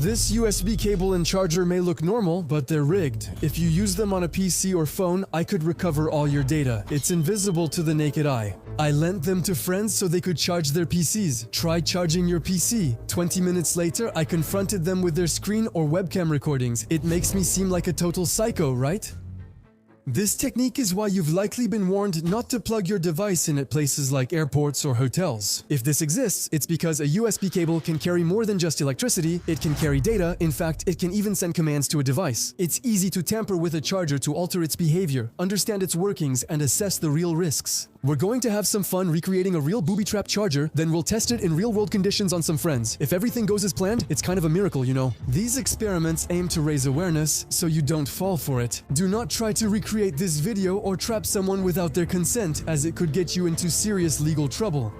This USB cable and charger may look normal, but they're rigged. If you use them on a PC or phone, I could recover all your data. It's invisible to the naked eye. I lent them to friends so they could charge their PCs. Try charging your PC. 20 minutes later, I confronted them with their screen or webcam recordings. It makes me seem like a total psycho, right? This technique is why you've likely been warned not to plug your device in at places like airports or hotels. If this exists, it's because a USB cable can carry more than just electricity, it can carry data, in fact, it can even send commands to a device. It's easy to tamper with a charger to alter its behavior, understand its workings, and assess the real risks. We're going to have some fun recreating a real booby-trapped charger, then we'll test it in real-world conditions on some friends. If everything goes as planned, it's kind of a miracle, you know. These experiments aim to raise awareness, so you don't fall for it. Do not try to recreate this video or trap someone without their consent, as it could get you into serious legal trouble.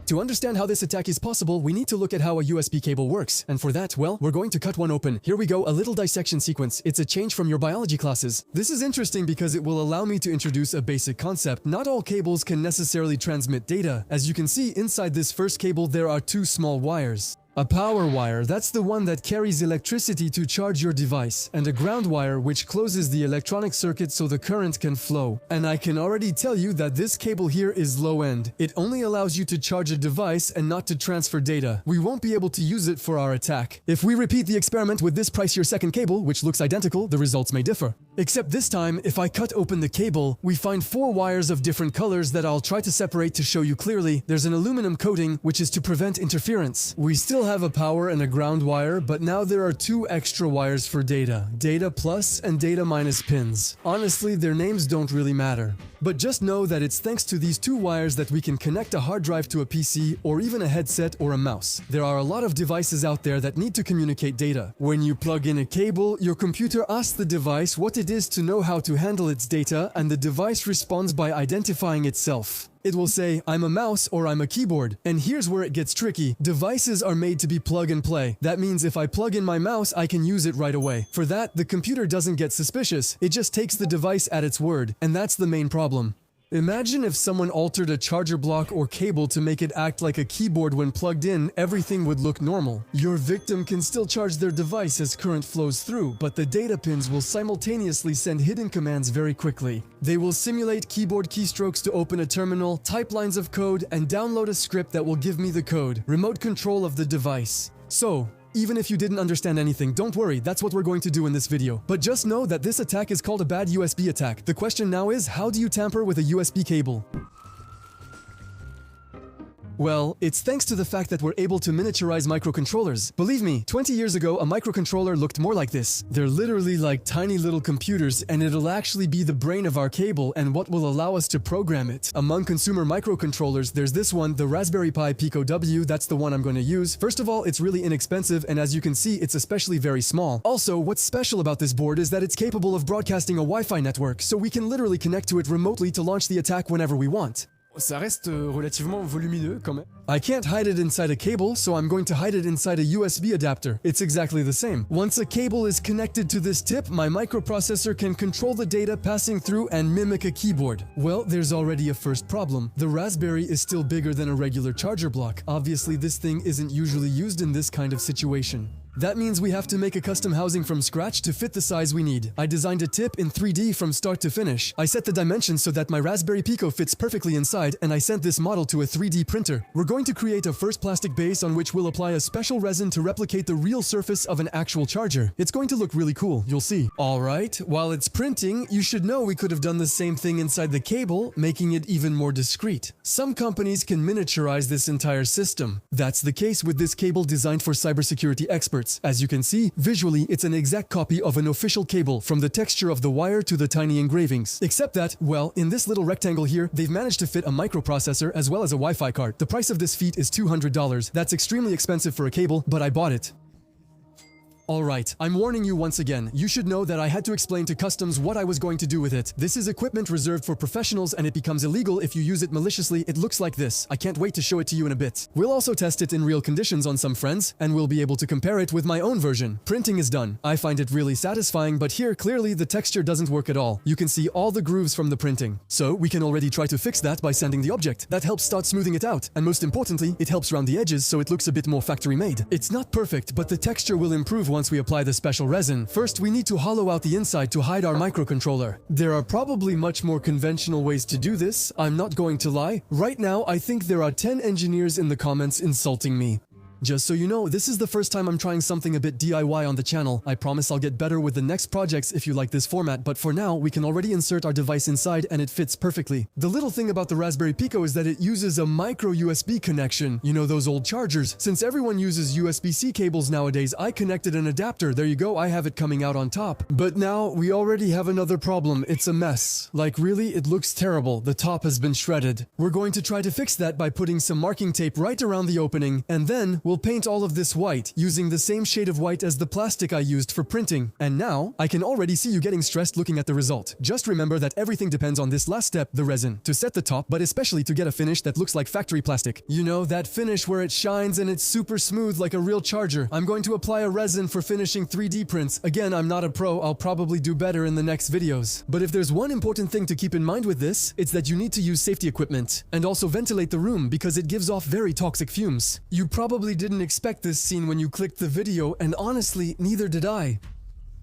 To understand how this attack is possible, we need to look at how a USB cable works. And for that, well, we're going to cut one open. Here we go, a little dissection sequence. It's a change from your biology classes. This is interesting because it will allow me to introduce a basic concept. Not all cables can necessarily transmit data. As you can see, inside this first cable, there are two small wires. A power wire, that's the one that carries electricity to charge your device, and a ground wire which closes the electronic circuit so the current can flow. And I can already tell you that this cable here is low end. It only allows you to charge a device and not to transfer data. We won't be able to use it for our attack. If we repeat the experiment with this pricier second cable, which looks identical, the results may differ. Except this time, if I cut open the cable, we find 4 wires of different colors that I'll try to separate to show you clearly. There's an aluminum coating, which is to prevent interference. We still have a power and a ground wire, but now there are 2 extra wires for data. Data plus and data minus pins. Honestly, their names don't really matter. But just know that it's thanks to these 2 wires that we can connect a hard drive to a PC or even a headset or a mouse. There are a lot of devices out there that need to communicate data. When you plug in a cable, your computer asks the device what it is to know how to handle its data, and the device responds by identifying itself. It will say, I'm a mouse or I'm a keyboard. And here's where it gets tricky. Devices are made to be plug and play. That means if I plug in my mouse, I can use it right away. For that, the computer doesn't get suspicious. It just takes the device at its word. And that's the main problem. Imagine if someone altered a charger block or cable to make it act like a keyboard when plugged in, everything would look normal. Your victim can still charge their device as current flows through, but the data pins will simultaneously send hidden commands very quickly. They will simulate keyboard keystrokes to open a terminal, type lines of code, and download a script that will give me the code. Remote control of the device. So, even if you didn't understand anything, don't worry, that's what we're going to do in this video. But just know that this attack is called a bad USB attack. The question now is, how do you tamper with a USB cable? Well, it's thanks to the fact that we're able to miniaturize microcontrollers. Believe me, 20 years ago, a microcontroller looked more like this. They're literally like tiny little computers, and it'll actually be the brain of our cable and what will allow us to program it. Among consumer microcontrollers, there's this one, the Raspberry Pi Pico W. That's the one I'm going to use. First of all, it's really inexpensive, and as you can see, it's especially very small. Also, what's special about this board is that it's capable of broadcasting a Wi-Fi network, so we can literally connect to it remotely to launch the attack whenever we want. Ça reste relativement volumineux quand même. I can't hide it inside a cable, so I'm going to hide it inside a USB adapter. It's exactly the same. Once a cable is connected to this tip, my microprocessor can control the data passing through and mimic a keyboard. Well, there's already a first problem. The Raspberry is still bigger than a regular charger block. Obviously, this thing isn't usually used in this kind of situation. That means we have to make a custom housing from scratch to fit the size we need. I designed a tip in 3D from start to finish. I set the dimensions so that my Raspberry Pico fits perfectly inside, and I sent this model to a 3D printer. We're going to create a first plastic base on which we'll apply a special resin to replicate the real surface of an actual charger. It's going to look really cool, you'll see. Alright, while it's printing, you should know we could have done the same thing inside the cable, making it even more discreet. Some companies can miniaturize this entire system. That's the case with this cable designed for cybersecurity experts. As you can see, visually it's an exact copy of an official cable, from the texture of the wire to the tiny engravings. Except that, well, in this little rectangle here, they've managed to fit a microprocessor as well as a Wi-Fi card. The price of this feat is $200. That's extremely expensive for a cable, but I bought it. Alright, I'm warning you once again. You should know that I had to explain to customs what I was going to do with it. This is equipment reserved for professionals and it becomes illegal if you use it maliciously. It looks like this. I can't wait to show it to you in a bit. We'll also test it in real conditions on some friends, and we'll be able to compare it with my own version. Printing is done. I find it really satisfying, but here clearly the texture doesn't work at all. You can see all the grooves from the printing. So we can already try to fix that by sanding the object. That helps start smoothing it out, and most importantly, it helps round the edges so it looks a bit more factory made. It's not perfect, but the texture will improve once we apply the special resin. First, we need to hollow out the inside to hide our microcontroller. There are probably much more conventional ways to do this, I'm not going to lie. Right now, I think there are 10 engineers in the comments insulting me. Just so you know, this is the first time I'm trying something a bit DIY on the channel. I promise I'll get better with the next projects if you like this format, but for now, we can already insert our device inside and it fits perfectly. The little thing about the Raspberry Pico is that it uses a micro USB connection. You know those old chargers? Since everyone uses USB-C cables nowadays, I connected an adapter. There you go, I have it coming out on top. But now, we already have another problem. It's a mess. Like really, it looks terrible. The top has been shredded. We're going to try to fix that by putting some marking tape right around the opening, and then we'll paint all of this white, using the same shade of white as the plastic I used for printing. And now, I can already see you getting stressed looking at the result. Just remember that everything depends on this last step, the resin, to set the top, but especially to get a finish that looks like factory plastic. You know, that finish where it shines and it's super smooth like a real charger. I'm going to apply a resin for finishing 3D prints. Again, I'm not a pro, I'll probably do better in the next videos. But if there's one important thing to keep in mind with this, it's that you need to use safety equipment, and also ventilate the room because it gives off very toxic fumes. You probably didn't expect this scene when you clicked the video, and honestly, neither did I.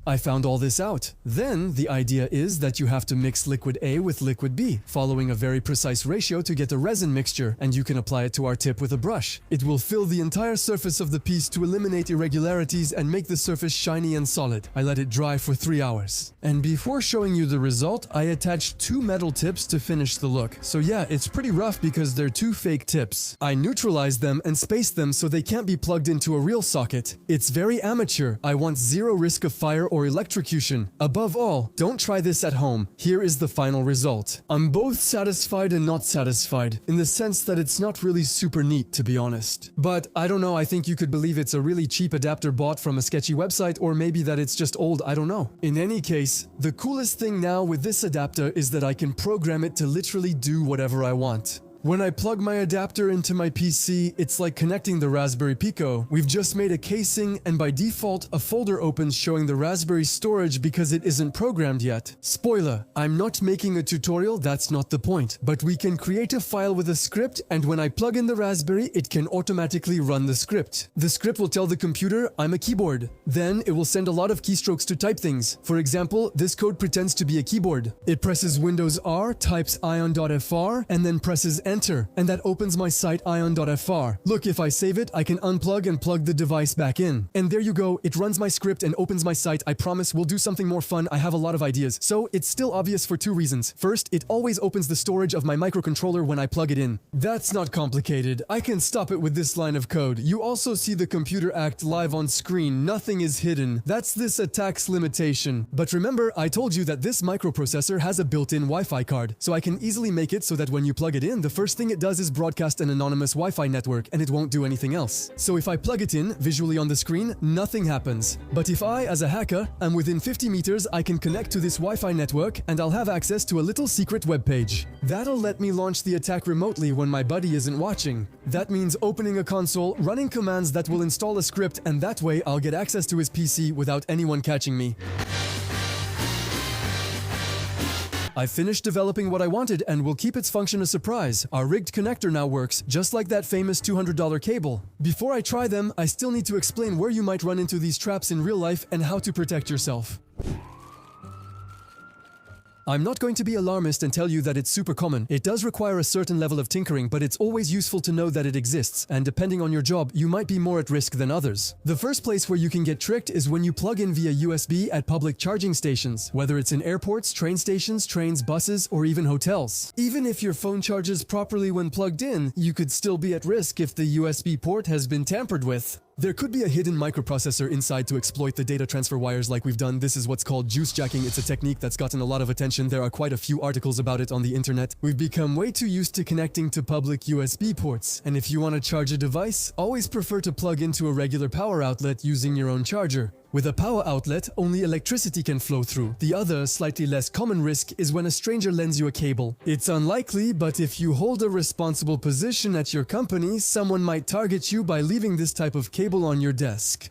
I found all this out. Then, the idea is that you have to mix liquid A with liquid B, following a very precise ratio to get a resin mixture, and you can apply it to our tip with a brush. It will fill the entire surface of the piece to eliminate irregularities and make the surface shiny and solid. I let it dry for 3 hours. And before showing you the result, I attached 2 metal tips to finish the look. So yeah, it's pretty rough because they're 2 fake tips. I neutralized them and spaced them so they can't be plugged into a real socket. It's very amateur. I want zero risk of fire or electrocution. Above all, don't try this at home. Here is the final result. I'm both satisfied and not satisfied, in the sense that it's not really super neat, to be honest. But I don't know, I think you could believe it's a really cheap adapter bought from a sketchy website, or maybe that it's just old, I don't know. In any case, the coolest thing now with this adapter is that I can program it to literally do whatever I want. When I plug my adapter into my PC, it's like connecting the Raspberry Pico. We've just made a casing, and by default, a folder opens showing the Raspberry storage because it isn't programmed yet. Spoiler, I'm not making a tutorial, that's not the point. But we can create a file with a script, and when I plug in the Raspberry, it can automatically run the script. The script will tell the computer, I'm a keyboard. Then it will send a lot of keystrokes to type things. For example, this code pretends to be a keyboard. It presses Windows R, types ion.fr, and then presses Enter, and that opens my site ion.fr. Look, if I save it, I can unplug and plug the device back in. And there you go, it runs my script and opens my site. I promise we'll do something more fun, I have a lot of ideas. So, it's still obvious for 2 reasons. First, it always opens the storage of my microcontroller when I plug it in. That's not complicated. I can stop it with this line of code. You also see the computer act live on screen. Nothing is hidden. That's this attack's limitation. But remember, I told you that this microprocessor has a built-in Wi-Fi card. So I can easily make it so that when you plug it in, the first thing it does is broadcast an anonymous Wi-Fi network, and it won't do anything else. So if I plug it in, visually on the screen, nothing happens. But if I, as a hacker, am within 50 meters, I can connect to this Wi-Fi network, and I'll have access to a little secret web page. That'll let me launch the attack remotely when my buddy isn't watching. That means opening a console, running commands that will install a script, and that way I'll get access to his PC without anyone catching me. I finished developing what I wanted and will keep its function a surprise. Our rigged connector now works, just like that famous $200 cable. Before I try them, I still need to explain where you might run into these traps in real life and how to protect yourself. I'm not going to be alarmist and tell you that it's super common. It does require a certain level of tinkering, but it's always useful to know that it exists, and depending on your job, you might be more at risk than others. The first place where you can get tricked is when you plug in via USB at public charging stations, whether it's in airports, train stations, trains, buses, or even hotels. Even if your phone charges properly when plugged in, you could still be at risk if the USB port has been tampered with. There could be a hidden microprocessor inside to exploit the data transfer wires like we've done. This is what's called juice jacking. It's a technique that's gotten a lot of attention. There are quite a few articles about it on the internet. We've become way too used to connecting to public USB ports. And if you want to charge a device, always prefer to plug into a regular power outlet using your own charger. With a power outlet, only electricity can flow through. The other, slightly less common risk is when a stranger lends you a cable. It's unlikely, but if you hold a responsible position at your company, someone might target you by leaving this type of cable on your desk.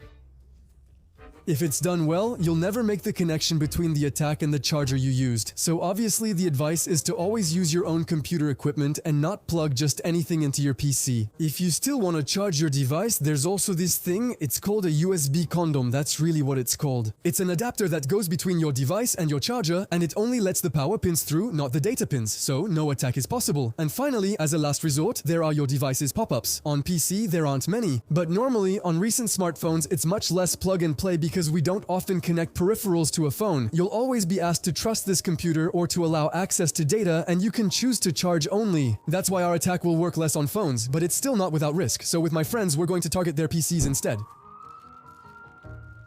If it's done well, you'll never make the connection between the attack and the charger you used. So obviously the advice is to always use your own computer equipment and not plug just anything into your PC. If you still want to charge your device, there's also this thing, it's called a USB condom, that's really what it's called. It's an adapter that goes between your device and your charger, and it only lets the power pins through, not the data pins, so no attack is possible. And finally, as a last resort, there are your device's pop-ups. On PC, there aren't many, but normally on recent smartphones, it's much less plug and play because we don't often connect peripherals to a phone. You'll always be asked to trust this computer or to allow access to data, and you can choose to charge only. That's why our attack will work less on phones, but it's still not without risk, so with my friends we're going to target their PCs instead.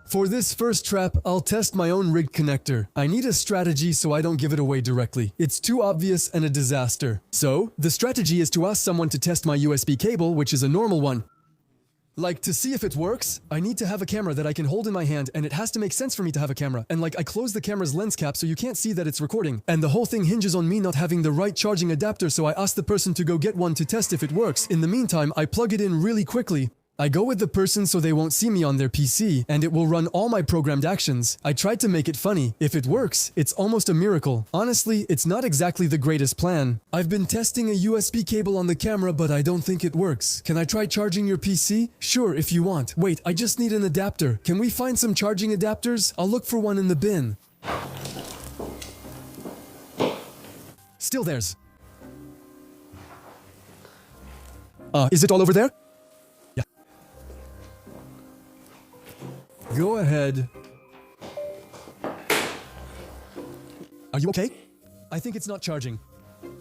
For this first trap, I'll test my own rigged connector. I need a strategy so I don't give it away directly. It's too obvious and a disaster. So, the strategy is to ask someone to test my USB cable, which is a normal one. Like, to see if it works, I need to have a camera that I can hold in my hand, and it has to make sense for me to have a camera. And like, I close the camera's lens cap so you can't see that it's recording. And the whole thing hinges on me not having the right charging adapter, so I ask the person to go get one to test if it works. In the meantime, I plug it in really quickly. I go with the person so they won't see me on their PC, and it will run all my programmed actions. I tried to make it funny. If it works, it's almost a miracle. Honestly, it's not exactly the greatest plan. I've been testing a USB cable on the camera, but I don't think it works. Can I try charging your PC? Sure, if you want. Wait, I just need an adapter. Can we find some charging adapters? I'll look for one in the bin. Still theirs. Is it all over there? Go ahead. Are you okay? I think it's not charging.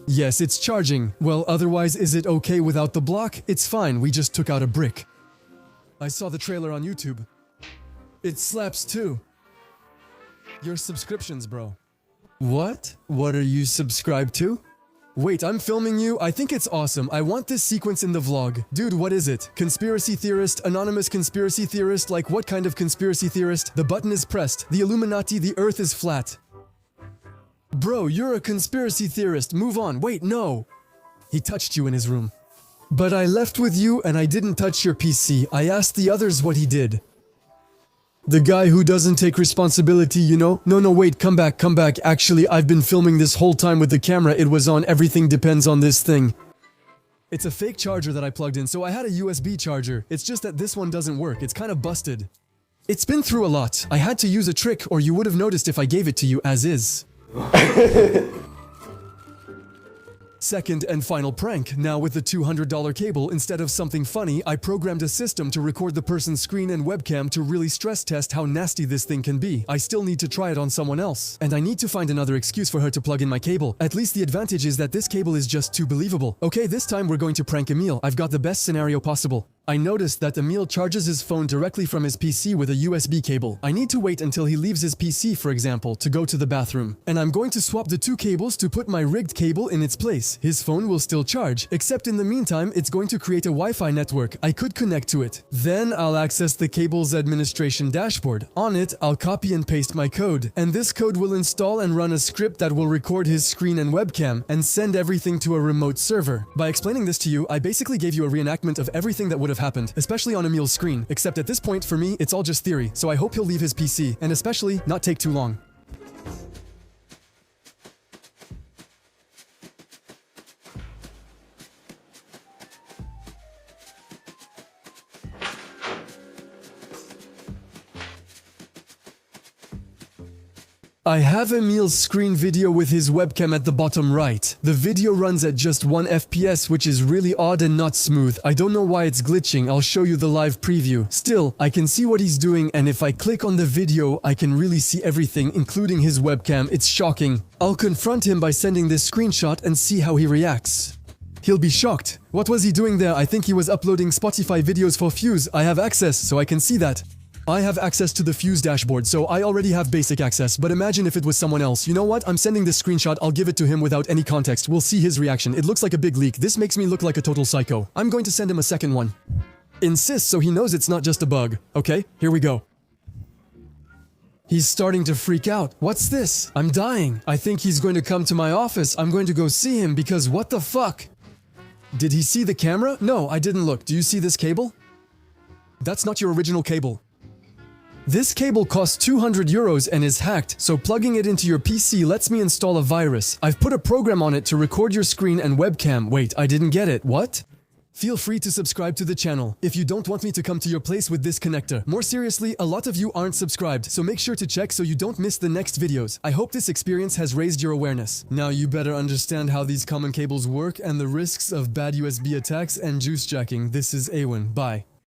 Yes, it's charging. Well, otherwise, is it okay without the block? It's fine, we just took out a brick. I saw the trailer on YouTube. It slaps too. Your subscriptions, bro. What? What are you subscribed to? Wait, I'm filming you? I think it's awesome. I want this sequence in the vlog. Dude, what is it? Conspiracy theorist? Anonymous conspiracy theorist? Like what kind of conspiracy theorist? The button is pressed. The Illuminati, the earth is flat. Bro, you're a conspiracy theorist. Move on. Wait, no. He touched you in his room. But I left with you and I didn't touch your PC. I asked the others what he did. The guy who doesn't take responsibility, you know? No, wait, come back. Actually, I've been filming this whole time with the camera. It was on. Everything depends on this thing. It's a fake charger that I plugged in, so I had a USB charger. It's just that this one doesn't work. It's kind of busted. It's been through a lot. I had to use a trick, or you would have noticed if I gave it to you as is. Second and final prank. Now with the $200 cable, instead of something funny, I programmed a system to record the person's screen and webcam to really stress test how nasty this thing can be. I still need to try it on someone else. And I need to find another excuse for her to plug in my cable. At least the advantage is that this cable is just too believable. Okay, this time we're going to prank Emil. I've got the best scenario possible. I noticed that Emil charges his phone directly from his PC with a USB cable. I need to wait until he leaves his PC, for example, to go to the bathroom. And I'm going to swap the two cables to put my rigged cable in its place. His phone will still charge, except in the meantime, it's going to create a Wi-Fi network. I could connect to it. Then I'll access the cable's administration dashboard. On it, I'll copy and paste my code. And this code will install and run a script that will record his screen and webcam and send everything to a remote server. By explaining this to you, I basically gave you a reenactment of everything that would have happened, especially on Emil's screen, except at this point for me it's all just theory, so I hope he'll leave his PC, and especially not take too long. I have Emil's screen video with his webcam at the bottom right. The video runs at just 1 FPS, which is really odd and not smooth. I don't know why it's glitching. I'll show you the live preview. Still, I can see what he's doing, and if I click on the video, I can really see everything, including his webcam. It's shocking. I'll confront him by sending this screenshot and see how he reacts. He'll be shocked. What was he doing there? I think he was uploading Spotify videos for Fuse. I have access, so I can see that. I have access to the Fuse dashboard, so I already have basic access, but imagine if it was someone else. You know what? I'm sending this screenshot, I'll give it to him without any context. We'll see his reaction. It looks like a big leak. This makes me look like a total psycho. I'm going to send him a second one. Insist so he knows it's not just a bug. Okay, here we go. He's starting to freak out. What's this? I'm dying. I think he's going to come to my office. I'm going to go see him because what the fuck? Did he see the camera? No, I didn't look. Do you see this cable? That's not your original cable. This cable costs 200 euros and is hacked, so plugging it into your PC lets me install a virus. I've put a program on it to record your screen and webcam. Wait, I didn't get it. What? Feel free to subscribe to the channel if you don't want me to come to your place with this connector. More seriously, a lot of you aren't subscribed, so make sure to check so you don't miss the next videos. I hope this experience has raised your awareness. Now you better understand how these common cables work and the risks of bad USB attacks and juice jacking. This is Awen. Bye.